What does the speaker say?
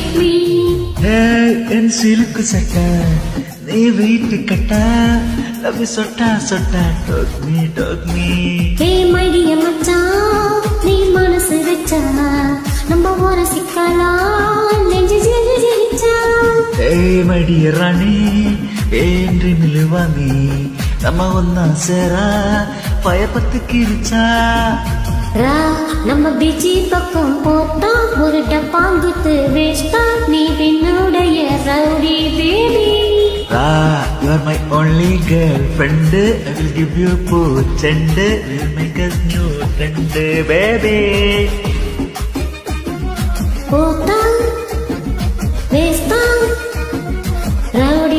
with me. என் சிலுக்கு சட்டை நீ வெயிட்டு கட்டா லவ் சொட்டா சொட்டா talk me Hey my dear மச்சான் நீ மனசு வச்சா நம்ம ஒரு சிக்கலாம் நெஞ்சு ஜெலி ஜெலிச்சா. ஏய் மடிய ராணி ஏன்றி மிலுவாமி நம்ம ஒன்னா சேரா பயப்பத்து கிரிச்சா ரா நம்ம பீச்சி பக்கம் போட்டா ஒரு டப்பாங்குத்து வேஸ்டா நீ என்னுடைய rowdy baby. You are my only girlfriend. I will give you பூச்செண்டு. We'll make us new friend, baby. போட்டா வேஸ்டா ரவுடி